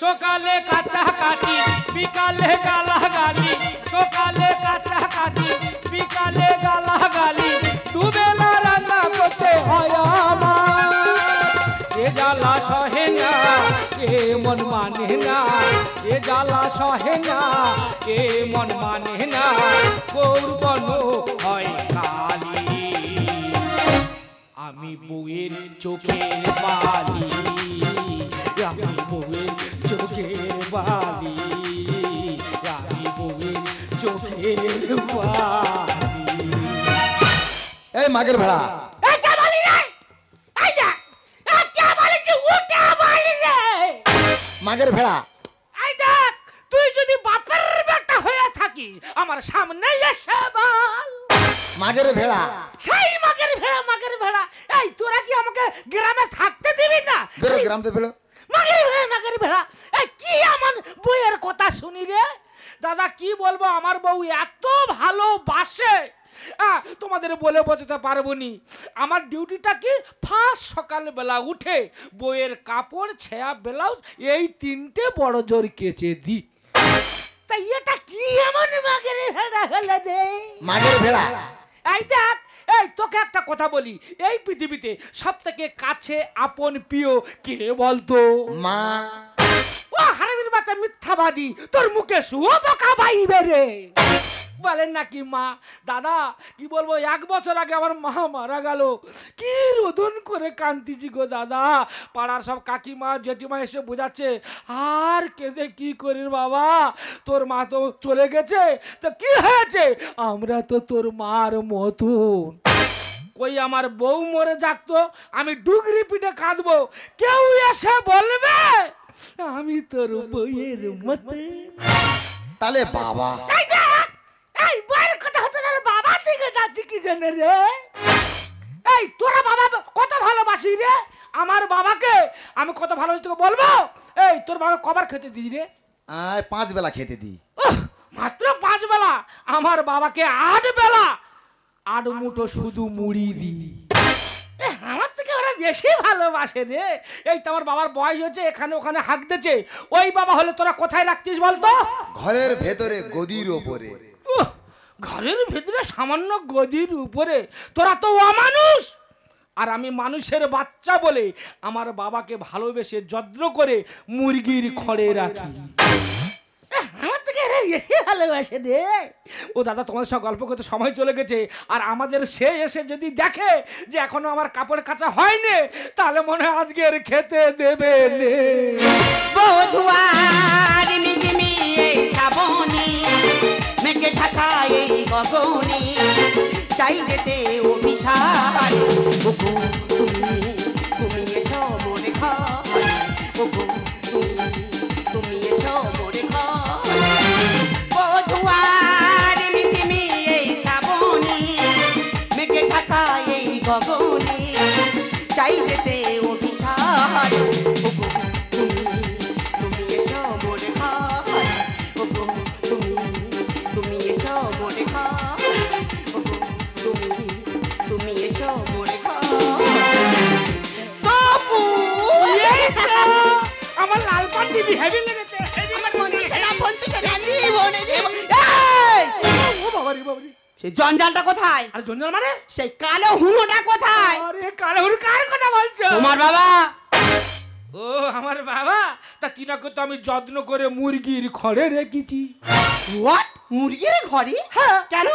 সকালে কাচাকাচি বিকালে গালাগালি, সকালে কাচাকাচি বিকালে গালাগালি, দুবেলা রান্না করতে হয় আমার। এ জ্বালা সহে না এ মন মানে না, এ জ্বালা সহে না এ মন মানে না, করবন হয় কালি। আমি বউয়ের চোখের বালি, আমি বউয়ের চোখের বালি, আমি বউয়ের চোখের বালি। এই মাগের ভেড়া, মাগের ভেড়া, তুই যদি বাপের বেটা হয়ে থাকিস আমার সামনে এসে বল। মাগের ভেড়া, সেই মাগের ভেড়া, মাগের ভেড়া। এই তোরা কি আমাকে গ্রামে থাকতে দিবি না? বেরো গ্রাম থেকে বেরো। মাগের ভেড়া, মাগের ভেড়া। এই কি আমার বউয়ের কথা শুনি রে দাদা, কি বলবো, আমার বউ এত ভালোবাসে তোমাদের বলে বোঝাতে পারবো নি। আমার ডিউটিটা কি, ফার্স্ট সকালবেলা উঠে বইয়ের কাপড় ছেয়া ব্লাউজ এই তিনটে বড় জোর কেচে দি। তাই এটা কি এমন মাগের ভেড়া হলো রে? মাগের ভেড়া, এই দেখ, এই তোকে একটা কথা বলি, এই পৃথিবীতে সব থেকে কাছে আপন প্রিয় কে বলতো? মা। ও হারামির বাচ্চা মিথ্যাবাদী, তোর মুখে শুয়ো পোকা বাইবে রে। বলেন নাকি মা? দাদা কি বলবো, 1 বছর আগে আমার মা মারা গেল, কি রোদন করে কান্দিছি গো দাদা। পাড়ার সব কাকিমা জেঠিমা এসে বোঝাচ্ছে, আর কেঁদে কি করিস বাবা, তোর মা তো চলে গেছে, তো কি হয়েছে, আমরা তো তোর মার মতন। কই আমার বউ মরে যাকতো আমি ডুগরি পিঠে কাঁদবো, কেউ এসে বলবে আমি তোর বউয়ের মতে। তাহলে বাবা, এই বউয়ের কথা হতে গেলে বাবা থেকে যাচ্ছি কি জানে রে? এই তোরা বাবা কত ভালোবাসি রে, আমার বাবাকে আমি কত ভালোবাসি তোকে বলবো? এই তোর বাবা কবার খেতে দিই রে? 5 বেলা খেতে দি। মাত্র 5 বেলা? আমার বাবাকে 8 বেলা 8 মুঠো শুধু মুড়ি দি। আমার থেকে ওরা বেশি ভালোবাসে রে। এই তো আমার বাবার বয়স হচ্ছে, এখানে ওখানে হাঁক দিচ্ছে, ওই বাবা হলে তোরা কোথায় রাখতিস বলতো? ঘরের ভেতরে গদির উপরে। ঘরের ভেতরে সামান্য গদির উপরে? তোরা তো অমানুষ। আর আমি মানুষের বাচ্চা বলে আমার বাবাকে ভালোবেসে যত্ন করে মুরগির খড়ে রাখি। আমার থেকে এরা বেশি ভালোবাসে রে। ও দাদা তোমাদের সঙ্গে গল্প করতে সময় চলে গেছে, আর আমাদের সে এসে যদি দেখে যে এখনো আমার কাপড় কাচা হয়নি, তাহলে মনে হয় আজকের খেতে দেবে নে। বধুয়ার মিঝিমি এই শ্রাবণী, মেঘে ঢাকা এই গগনে, চাই যেতে অভিসার, ওগো তুমি তুমি এসো মনে ঘরে, ওগো তুমি এসো মনে ঘরে। বধুয়ার মিঝিমি এই শ্রাবণী, মেঘে ঢাকা এই গগনে, চাই যেতে অভিসার, ওগো তুমি এসো মনে ঘরে, ওগো তুমি এসো মনে ঘরে, ওগো তুমি এসো মনে ঘরে। বাবু আমার লাল পান্ডি হেভি লেগেছে, আমার বন্ধু সেনা বন্ধু সেনা জীবনে জীবন। ও বাবারি বাবারি, সেই জঞ্জালটা কোথায়? আর জঞ্জাল মানে? সেই কালো হুনোটা কোথায়? আরে কালো হুড় কার কথা বলছো? তোমার বাবা। ও আমার বাবা, তা কিনাকে তো আমি যত্ন করে মুরগির খড়ে রেখেছি। হোয়াট? মুরগির ঘরে? হ্যাঁ। কেন?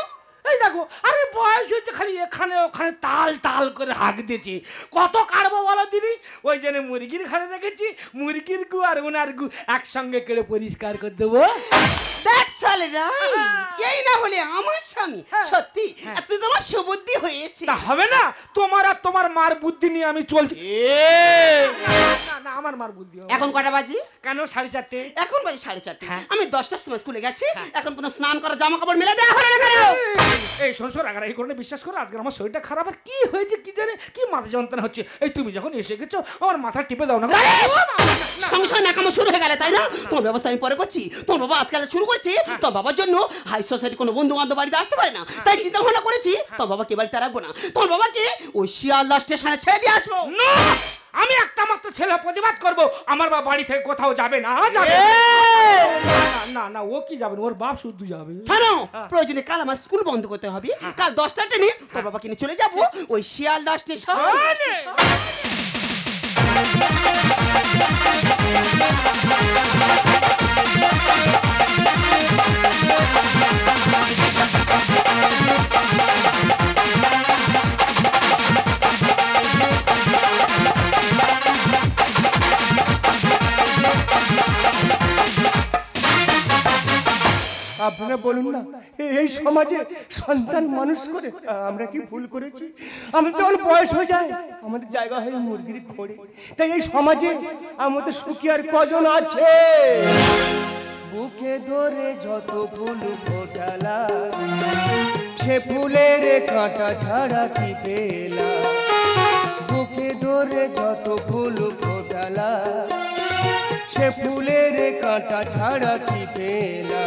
এই দেখো, আরে বয়স হচ্ছে, খালি এখানে ওখানে তাল তাল করে হাঁক দিয়েছে, কত কাটবো বলো দিদি? ওই জন্য মুরগির ঘরে রেখেছি, মুরগির গু আর ওনার গু একসঙ্গে কেড়ে পরিষ্কার করে দেবো। That's all right. এই না হলে আমার স্বামী সত্যি এত তোমার সুবুদ্ধি হয়েছে। তা হবে না, তোমার আর তোমার মার বুদ্ধি নিয়ে আমি চলছি। না না, আমার মার বুদ্ধি হবে। এখন কটা বাজে? কেন 4:30? এখন বাজে 4:30। হ্যাঁ। আমি 10টার সময় স্কুলে গেছি, এখন পর্যন্ত স্নান করা জামা কাপড় মেলে দেওয়া হলো না কেন? এই শোন রাগারাগি করে বিশ্বাস করো, আজকে আমার শরীরটা খারাপ, আর কি হয়েছে কি জানে, কি মাথা যন্ত্রণা হচ্ছে। এই তুমি যখন এসে গেছো আমার মাথা টিপে দাও না। সংসার নাকামো শুরু হয়ে গেলে তাই না? তোমার ব্যবস্থা আমি পরে করছি। তোমার বাবা আজকাল শুরু করেছে তোমার বাবার জন্য হাই সোসাইটি কোনো বন্ধু বান্ধব বাড়িতে আসতে পারে না, তাই চিন্তা ভাবনা করেছি তোমার বাবাকে বাড়িতে রাখবো না, তোমার বাবাকে ওই শিয়ালদা স্টেশনে ছেড়ে দিয়ে আসবো। না, আমি একটা মাত্র ছেলে প্রতিবাদ করব, আমার বাবা বাড়ি থেকে কোথাও যাবে না, যাবে না। না ও কি যাবে, ওর বাপ শুদ্ধ যাবে। শোনো, প্রয়োজনে কাল আমার স্কুল বন্ধ করতে হবে, কাল 10টা ট্রেনে তোর বাবাকে নিয়ে চলে যাবো ওই শিয়ালদা স্টেশন। আপনারা বলুন না, এই সমাজে সন্তান মানুষ করে আমরা কি ভুল করেছি? আমাদের যখন বয়স হয়ে যায় আমাদের জায়গা হয় মুরগির খড়ে, তাই এই সমাজে আমাদের সুখী আর কজন আছে? বুকে ধরে যত ফুল ফোটালা, সে ফুলের কাঁটা ছাড়া কি পেলা? বুকে ধরে যত ফুল ফোটালা, সে ফুলের কাঁটা ছাড়া কি পেলা?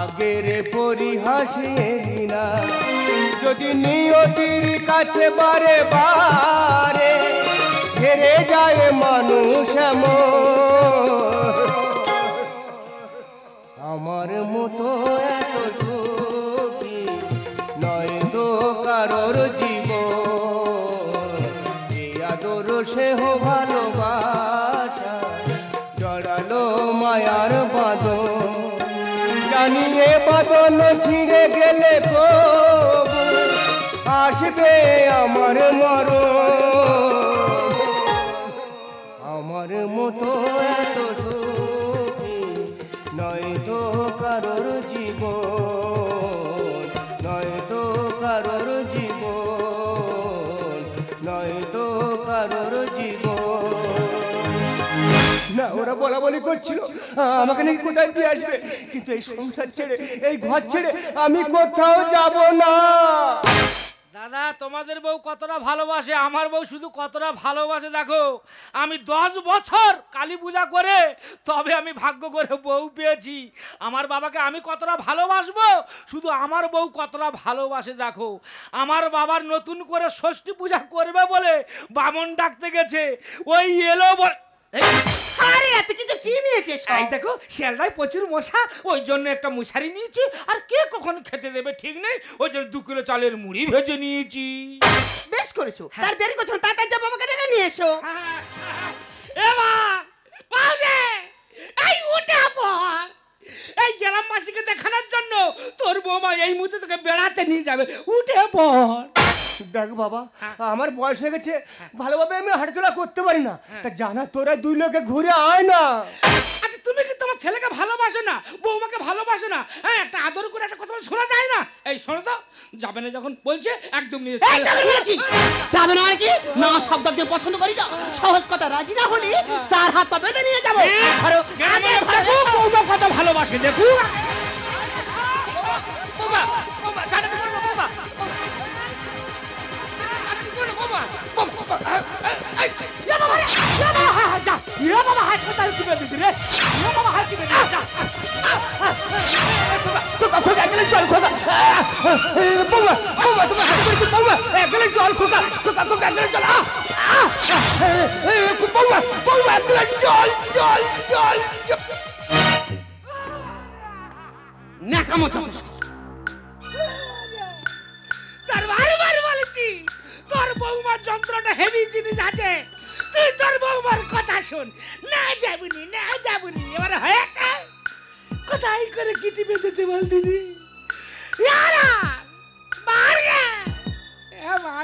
আগের পরিহাসে না যদি নিয়তির কাছে বারে বারে হেরে যায় মানুষ, আমার মতো এত সুখী নয় তো কারোর জীবন। এই আদর সেহ ভালোবাসা জড়ালো মায়ার বাঁধন, জানিয়ে বাঁধন ছিঁড়ে গেলে তো আসবে আমার মরণ। আমার মতো এত সুখী নয় তো কারোর জীবন, নয় তো কারোর জীবন, নয় তো কারোর জীবন। না, ওরা বলা বলি করছিল আমাকে নাকি কোথায় দিয়ে আসবে, কিন্তু এই সংসার ছেড়ে এই ঘর ছেড়ে আমি কোথাও যাব না। দাদা, তোমাদের বউ কতটা ভালোবাসে, আমার বউ শুধু কতটা ভালোবাসে দেখো। আমি 10 বছর কালী পূজা করে তবে আমি ভাগ্য করে বউ পেয়েছি। আমার বাবাকে আমি কতটা ভালোবাসবো, শুধু আমার বউ কতটা ভালোবাসে দেখো। আমার বাবার নতুন করে ষষ্ঠী পূজা করবে বলে বামন ডাকতে গেছে, ওই এলো আরে এত কিছু কি নিয়েছে? এই দেখো শিয়ালদায় প্রচুর মশা, ওই জন্য একটা মশারি নিয়েছি, আর কে কখন খেতে দেবে ঠিক নেই, ওই জন্য 2 কিলো চালের মুড়ি ভেজে নিয়েছি। বেশ করেছো, তার দেরি করছো না, তাড়াতাড়ি যাবো, আমাকে ডেকে নিয়ে এসো। এই উঠে পড়, এই গ্রাম মাসিকে দেখানোর জন্য তোর বৌমা এই মুহূর্তে তোকে বেড়াতে নিয়ে যাবে, উঠে পড়। দেখ বাবা, আমার বয়স হয়ে গেছে, ভালোভাবে আমি হাঁটাচলা করতে পারি না, তা জানা তোরা 2 লোকে ঘুরে আয় না। আচ্ছা তুমি কি তোমার ছেলেকে ভালোবাসো না, বৌমাকে ভালোবাসো না? হ্যাঁ, একটা আদর করে একটা কথা শোনা যায় না? এই শোনো তো, যাবে না যখন বলছে একদম নিয়ে যাবে না আর কি? না, শব্দ দিয়ে পছন্দ করি না, সহজ কথা রাজি না হলে 4 হাত পা বেঁধে নিয়ে যাবো। বৌমা কত ভালোবাসে দেখুন। তোর বৌমার যন্ত্রটা হেভি জিনিস আছে, তুই তোর বৌমার কথা শোন। না যাবনি, না যাবনি, এবার হয়েছে। কোথায় করে কিটি বেঁধেছে বল দিদি,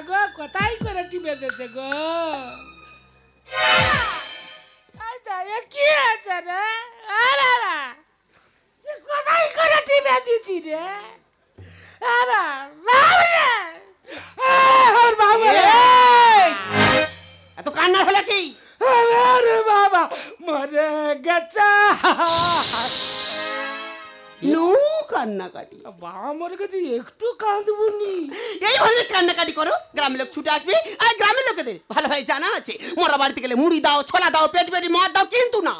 গো কোথায় করে টি বেঁধেছে গো? কি আছে রে? কোথায় করে টি বেঁধেছি রে? এত কান্না হলো কি? আরে বাবা মরে গেছে। নো কান্নাকাটি। বাবা মরে গেছে, একটু কাঁদবনি। এইভাবে কান্নাকাটি করো, গ্রামের লোক ছুটে আসবে। আর গ্রামের লোকেদের ভালোভাবে জানা আছে, মরা বাড়িতে গেলে মুড়ি দাও, ছোলা দাও, পেট পেটি মদ দাও, কিন্তু না,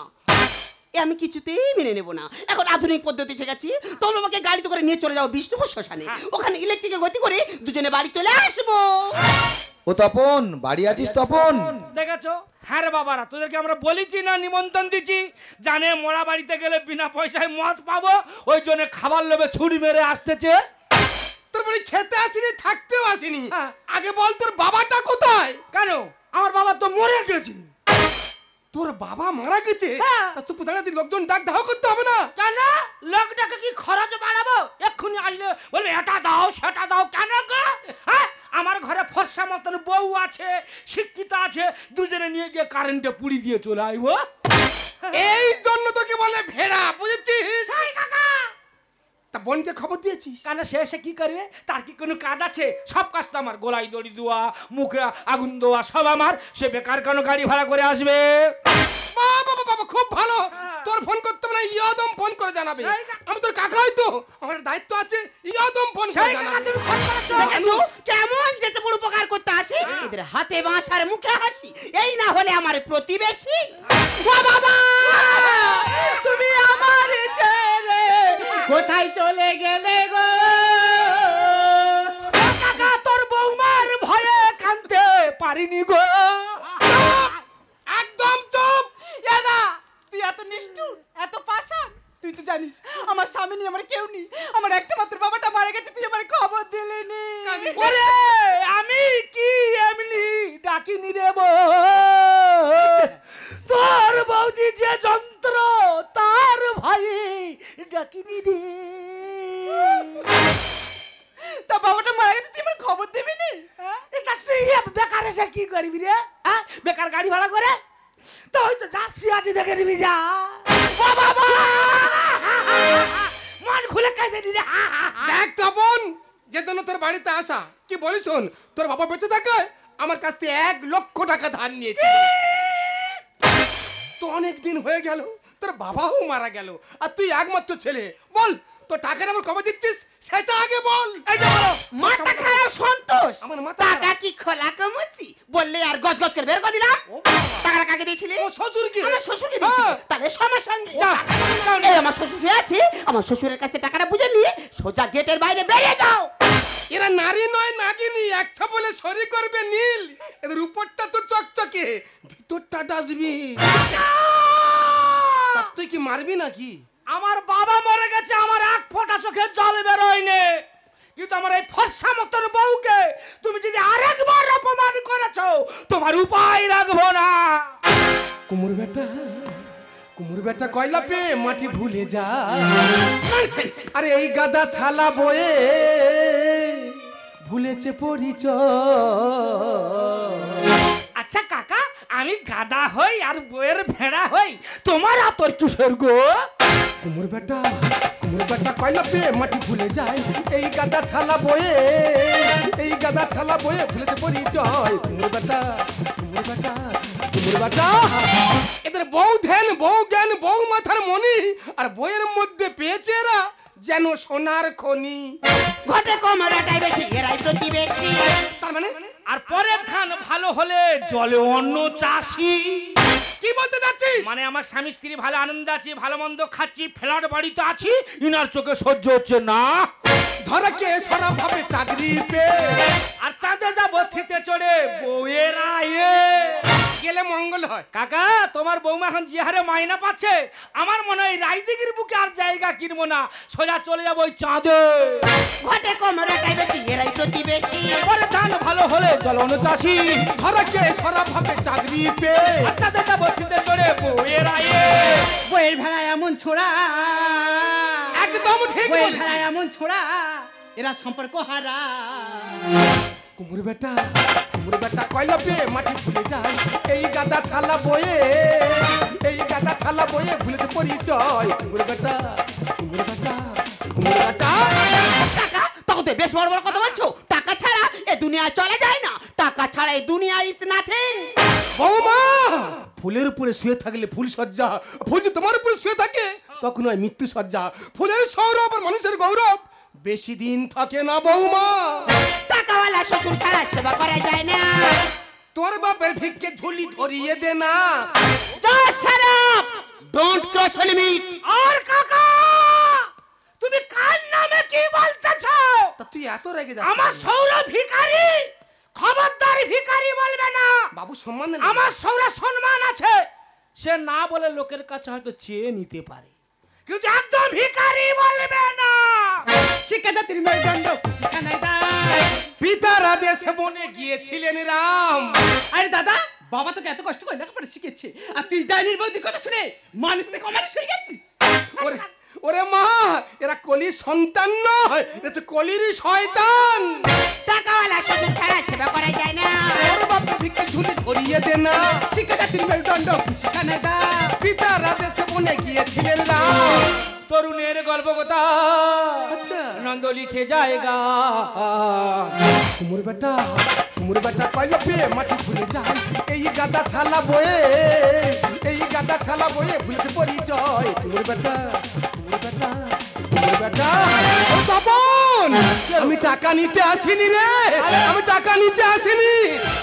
এ আমি কিছুতেই মেনে নেব না। এখন আধুনিক পদ্ধতি শিখেছি, তোমরা আমাকে গাড়িতে করে নিয়ে চলে যাও বিষ্ণুপুর শ্মশানে, ওখানে ইলেকট্রিকে গতি করে দুজনে বাড়ি চলে আসবো। ও তপন, বাড়ি আছিস তপন? দেখেছো? হ্যাঁ রে বাবারা, তোদেরকে আমরা বলেছি না, নিমন্ত্রণ দিচ্ছি, জানে মোড়া বাড়িতে গেলে বিনা পয়সায় মদ পাবো, ওই জন্য খাবার লোভে ছুরি মেরে আসতেছে। তোর বাড়ি খেতে আসিনি, থাকতেও আসিনি। হ্যাঁ। আগে বল তোর বাবাটা কোথায়? কেন? আমার বাবা তো মরে গেছে। তোর বাবা মারা গেছে? হ্যাঁ। তা তুই দাঁড়াতে লোকজন ডাক দাও করতে হবে না? কেন? লোকটাকে কি খরচ বাড়াবো? এক্ষুনি আসলে বলবে এটা দাও সেটা দাও, কেন গো? হ্যাঁ, আমার ঘরে ফর্সা মতন বউ আছে, শিক্ষিত আছে, দুজনে নিয়ে গিয়ে কারেন্টে পুড়ি দিয়ে চলে আইবো। এই জন্য তোকে বলে ভেড়া, বুঝেছিস? এই কাকা, তা বোনকে খবর দিয়েছিস? কেন সে এসে কি করবে? তার কি কোনো কাজ আছে? সব কাজ তো আমার, গলায় দড়ি দেওয়া, মুখে আগুন দেওয়া, সব আমার। সে বেকার কেন গাড়ি ভাড়া করে আসবে? বাবা বাবা, খুব ভালো। তোর ফোন করতে হবে না, ইয়াদম ফোন করে জানাবে। আমি তোর কাকা হয়তো, আমার দায়িত্ব আছে, ইয়াদম ফোন করে সেই কাকা জানাবে। তুমি ফোন করেছো? দেখেছো কেমন যেতে বড় উপকার করতে আসে, এদের হাতে বাঁশ আর মুখে হাসি, এই না হলে আমার প্রতিবেশী। ও বাবা, তুমি আমার ছেড়ে কোথায় চলে গেলে গো? ও কাকা, তোর বৌমার ভয়ে কানতে পারিনি গো। একদম চুপ। দাদা, তুই এত নিষ্ঠুর, এত পাষাণ, তুই তো জানিস আমার স্বামী নেই, আমার কেউ নেই, আমার একটা মাত্র বাবাটা মারা গেছে, তুই আমার খবর দিলি নি। ওরে আমি কি এমনি ডাকিনি রে বউ, তোর বৌদি যে যন্ত্র তার ভাই ডাকিনি রে। তা বাবাটা মারা গেছে, তুই আমার খবর দিবি নি? এটা তুই বেকার এসে কি করবি রে? হ্যাঁ, বেকার গাড়ি ভাড়া করে তো ওই তো যা শুয়ে দেখে নিবি যা। ও বাবা, মন খুলে কাঁদে নি রে। দেখ তপন, যে জন্য তোর বাড়িতে আসা, কি বলিস শোন, তোর বাবা বেঁচে থাকে আমার কাছ থেকে 1 লক্ষ টাকা ধার নিয়েছে। তো অনেক দিন হয়ে গেল, তোর বাবাও মারা গেল, আর তুই একমাত্র ছেলে। বল তোর টাকাটা আমার কবে দিচ্ছিস সেটা আগে বল। এই যে বলো, মাথা খারাপ সন্তোষ, আমার মাথা টাকা খারাপ। কি খোলা কমুচি বললে আর গজ গজ করে বের করে দিলাম। টাকাটা কাকে দিয়েছিলি? ও শ্বশুরকে। আমার শ্বশুরকে দিয়েছি। হ্যাঁ। তাহলে সমস্যা নেই। এই আমার শ্বশুর শুয়ে আছে, আমার শ্বশুরের কাছে টাকাটা বুঝে নিয়ে সোজা গেটের বাইরে বেরিয়ে যাও। এরা নারী নয় নাগিনী, একটা বলে সরি করবে নীল, এদের উপরটা তো চকচকে, ভিতরটা ডাসবি। তুই কি মারবি নাকি? আমার বাবা মরে গেছে, আমার এক ফোঁটা চোখের জল বেরোয়নি, কিন্তু আমার এই ফর্সা মতন বউকে তুমি যদি আরেকবার অপমান করেছো, তোমার উপায় রাখবো না। কুমুর বেটা কয়লা পে মাটি ভুলে যা। আরে এই গাদা ছালা বয়ে ভুলেছে পরিচয়। আচ্ছা কাকা, আমি গাদা হই আর বইয়ের ভেড়া হই, তোমার আতর কিশোর গো? কুমুর বেটা কয়লা পে মাটি ভুলে যায়, এই গাদা ছালা বয়ে ভুলেছে পরিচয়। কুমুর বেটা এদের বউ ধ্যান, বউ জ্ঞান, বউ মাথার মনি, আর বইয়ের মধ্যে পেয়েছে এরা যেন সোনার খনি। ঘটে কমরাটাই বেশি, এরাই প্রতিবেশী। তার মানে আর পরের ধান ভালো হলে জলে অন্য চাষি। কি বলতে যাচ্ছিস? মানে আমার স্বামী স্ত্রী ভালো আনন্দ আছি, ভালো মন্দ খাচ্ছি, ফ্ল্যাট বাড়িতে আছি, ইনার চোখে সহ্য হচ্ছে না। ধরা কে সারা ভাবে চাকরি পে, আর চাঁদে যাবো ফিতে চড়ে বউয়ের আয়ে গেলে মঙ্গল হয়। কাকা, তোমার বৌমা এখন যে হারে মাইনা পাচ্ছে, আমার মনে হয় রায়দিঘির বুকে আর জায়গা কিনবো না, সোজা চলে যাবো ওই চাঁদে। ঘটে কমরাটাই বেশি, এরাই প্রতিবেশী। পরে ধান ভালো হলে জল অন্য চাষি। ধরা কে সারা ভাবে চাকরি পে, আর চাঁদে যাবো ফিতে চড়ে বউয়ের আয়ে। বইয়ের ভেড়া এমন ছোড়া, একদম ঠিক বইয়ের বলেছিস। ভেড়া এমন ছোড়া, এরা সম্পর্ক হারা। কুমুর বেটা কয়লা পে মাটি ভুলে যায়, এই গাদা ছালা বয়ে ভুলেছে পরিচয়। কুমুর বেটা টাকা, তখন তো বেশ বড় বড় কথা বলছো। টাকা ছাড়া এ দুনিয়া চলে যায় না, টাকা ছাড়া এই দুনিয়া ইজ নাথিং। বৌমা, ফুলের উপরে শুয়ে থাকলে ফুল সজ্জা, ফুল যে তোমার উপরে শুয়ে থাকে তখন হয় মৃত্যু সজ্জা। ফুলের সৌরভ আর মানুষের গৌরব বেশি দিন থাকে না বৌমা। টাকাওয়ালা শ্বশুর ছাড়া সেবা করা যায় না। তোর বাপের ভিক্ষে ঝুলি ধরিয়ে দে না। Just shut up! Don't cross the limit! আর কাকা তুমি কার নামে কি বলতেছ? তা তুই এত রেগে আমার যাচ্ছিস? সৌর ভিখারি, খবরদার ভিখারি বলবে না। বাবু সম্মান দে। আমার সৌর সম্মান আছে, সে না বলে লোকের কাছে হয়তো চেয়ে নিতে পারে, কিন্তু একদম ভিখারি বলবে না। শিক্ষাজাতির মেরুদণ্ড শিখানাই দায়। পিতারা দেশে বনে গিয়েছিলেন রাম। আরে দাদা, বাবা তোকে এত কষ্ট করে লেখাপড়া শিখেছে, আর তুই ডাইনির বৌদির কথা শুনে মানুষ থেকে অমানুষ হয়ে গেছিস। ওরে ওরে মা, এরা কলির সন্তান নয়, এরা হচ্ছে কলিরই শয়তান। টাকাওয়ালা শ্বশুর ছাড়া সেবা করা যায় না। তোর বাপের ভিক্ষে ঝুলি ধরিয়ে দে না। শিক্ষাজাতির মেরুদণ্ড শিখানাই দায়। পিতারা দেশে বনে গিয়েছিলেন রাম। তরুণের গল্প কথা আচ্ছা। নন্দ লিখে জায়গা। কুমুর বেটা পাইলো পেয়ে মাটি ভুলে যায়। এই গাদা থালা বয়ে, এই গাদা থালা বয়ে ভুলতে পরিচয়। কুমুর বেটা ও তপন, আমি টাকা নিতে আসিনি রে, আমি টাকা নিতে আসিনি,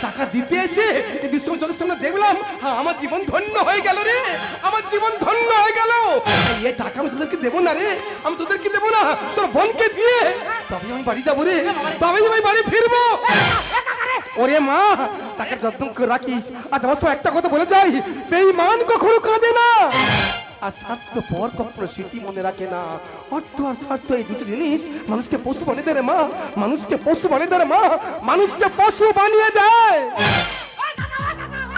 টাকা দিতে এসে এই বিশ্ব জগৎ সামনে দেখলাম, আমার জীবন ধন্য হয়ে গেল রে, আমার জীবন ধন্য হয়ে গেল। এই টাকা আমি তোদেরকে দেবো না রে, আমি তোদেরকে দেবো না, তোর বোনকে দিয়ে তবে আমি বাড়ি যাবো রে, তবে আমি বাড়ি ফিরবো। ওরে মা, টাকা যত্ন করে রাখিস। আর তোমার সব একটা কথা বলে যাই, বেঈমান কখনো কাঁদে না, আর স্বার্থ পর কখনো স্মৃতি মনে রাখে না। অর্থ আর স্বার্থ এই দুটো জিনিস মানুষকে পশু বানিয়ে দেয় রে মা, মানুষকে পশু বানিয়ে দেয় রে মা, মানুষকে পশু বানিয়ে দেয়।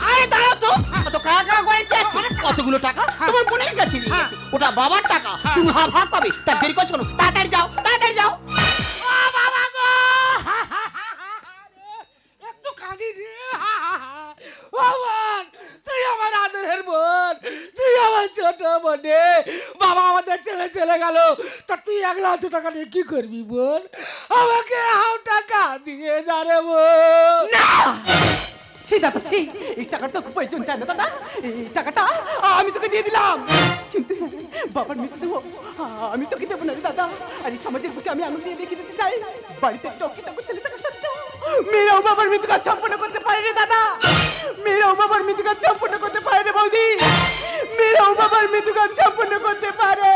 আরে দাঁড়াও তো, কত কাকা করে কি আছে? কতগুলো টাকা তোমার বোনের কাছে দিয়ে গেছে। ওটা বাবার টাকা, তুমি ভাগ পাবে। তার দেরি করছো না, তাড়াতাড়ি যাও, তাড়াতাড়ি যাও। ও বাবা গো, একটু কাঁদি রে। ও বোন, তুই আমার আদরের বোন, তুই আমার ছোট বোনে। বাবা আমাদের ছেলে চলে গেল, তা তুই 1,00,000 টাকা নিয়ে কি করবি বোন? আমাকে হাও টাকা দিয়ে যা রে বোন। না ছি দাদা, ছি, এই টাকাটা তো প্রয়োজন চাই না দাদা, এই টাকাটা আমি তোকে দিয়ে দিলাম, কিন্তু বাবার মৃত্যু আমি তোকে দেবো না রে দাদা। আর এই সমাজের বুকে আমি আঙুল দিয়ে দেখিয়ে দিতে চাই, বাড়িতে টকি টকি ছেলে থাকা সত্ত্বেও মেয়েরাও বাবার মৃত্যু কাজ সম্পন্ন করতে পারে রে দাদা, মেয়েরাও বাবার মৃত্যু কাজ সম্পন্ন করতে পারে রে বৌদি, মেয়েরাও বাবার মৃত্যু কাজ সম্পন্ন করতে পারে।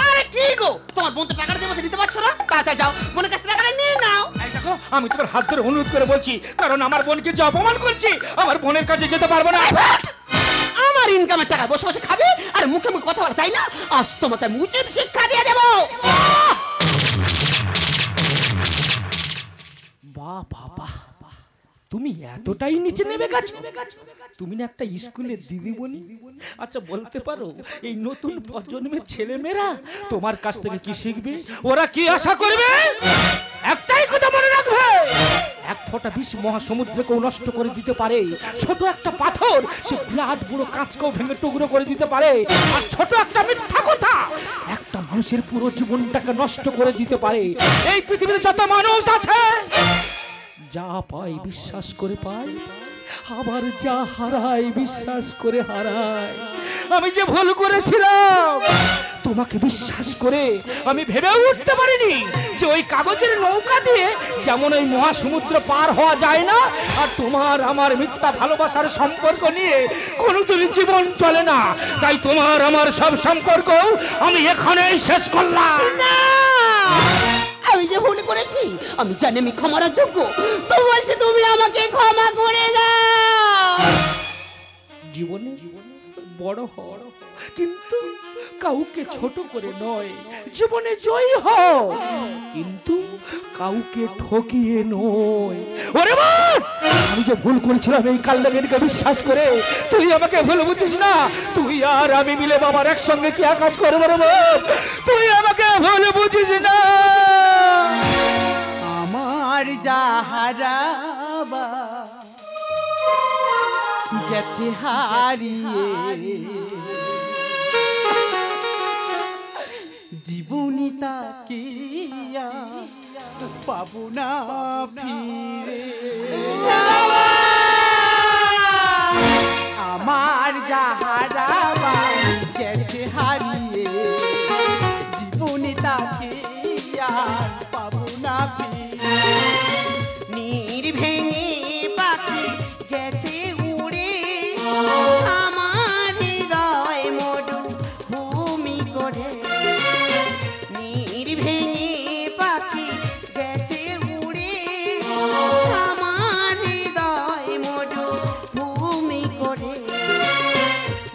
আরে কি গো, তোমার বোন তো টাকাটা দেবো দিতে পারছো না, তাড়াতাড়ি যাও, বোনের কাছে টাকাটা নিয়ে নাও। এই দেখো, আমি তোমার হাত ধরে অনুরোধ করে বলছি, কারণ আমার বোনকে যে অপমান করছি, আমার বোনের কাছে যেতে পারবো না। আমার ইনকামের টাকা বসে বসে খাবে আর মুখে মুখে কথা বলা, তাই না? আজ তোমাকে আমি উচিত শিক্ষা দিয়ে দেবো। বাহ বাবা, তুমি এতটাই নিচে নেমে গেছো? তুমি না একটা স্কুলের দিদিমণি? আচ্ছা বলতে পারো, এই নতুন প্রজন্মের ছেলেমেয়েরা তোমার কাছ থেকে কি শিখবে, ওরা কি আশা করবে? একটাই কথা মনে রাখবে, এক ফোঁটা বিষ মহাসমুদ্রকেও নষ্ট করে দিতে পারে, ছোট একটা পাথর সে বিরাট বড় কাঁচকেও ভেঙে টুকরো করে দিতে পারে, আর ছোট একটা মিথ্যা কথা একটা মানুষের পুরো জীবনটাকে নষ্ট করে দিতে পারে। এই পৃথিবীতে যত মানুষ আছে, যা পাই বিশ্বাস করে পাই, আবার যা হারাই বিশ্বাস করে হারাই। আমি যে ভুল করেছিলাম, তোমাকে বিশ্বাস করে আমি ভেবে উঠতে পারিনি যে ওই কাগজের নৌকা দিয়ে যেমন ওই মহাসমুদ্র পার হওয়া যায় না, আর তোমার আমার মিথ্যা ভালোবাসার সম্পর্ক নিয়ে কোনোদিন জীবন চলে না। তাই তোমার আমার সব সম্পর্ক আমি এখানেই শেষ করলাম। না, আমি যে ভুল করেছি আমি জানি আমি ক্ষমার যোগ্য, তো বলছি তুমি আমাকে ক্ষমা করে দাও। জীবনে বড় হও, কিন্তু কাউকে ছোট করে নয়। জীবনে জয়ী হও, কিন্তু কাউকে ঠকিয়ে নয়। ওরে বাপ, আমি যে ভুল করেছিলাম এই কালনাগিনীকে বিশ্বাস করে, তুই আমাকে ভুল বুঝিস না। তুই আর আমি মিলে বাবার একসঙ্গে কি কাজ করবো রে বাপ, তুই আমাকে ভুল বুঝিস না। আমার যাহারাবা গেছে হারিয়ে, জীবনী তাকে পাবো না ফিরে। আমার যাহারাবা গেছে হারিয়ে, জীবনে তাকে আর পাবো না ফিরে। নীর ভেঙে পাখি গেছে উড়ে, আমার হৃদয় মরু ভূমি করে। নীর ভেঙে পাখি গেছে উড়ে, আমার হৃদয় মরু ভূমি করে।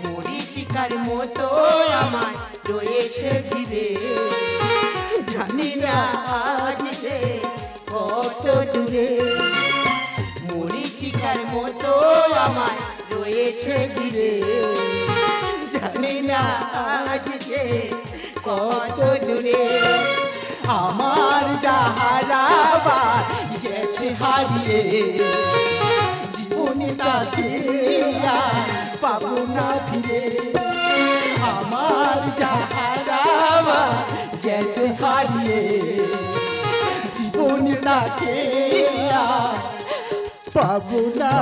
মরীচিকার মতো আমার রয়েছে ঘিরে, জানি না আজ যে কত দূরে। মরীচিকার মতো আমার রয়েছে ঘিরে, জানি না আজ যে কত দূরে। আমার যাহারাবার গেছে হারিয়ে, জীবনে তাকে আর পাবো না ফিরে। আমার যাহারাবার গেছে হারিয়ে, জীবনে তাকে আর পাবো না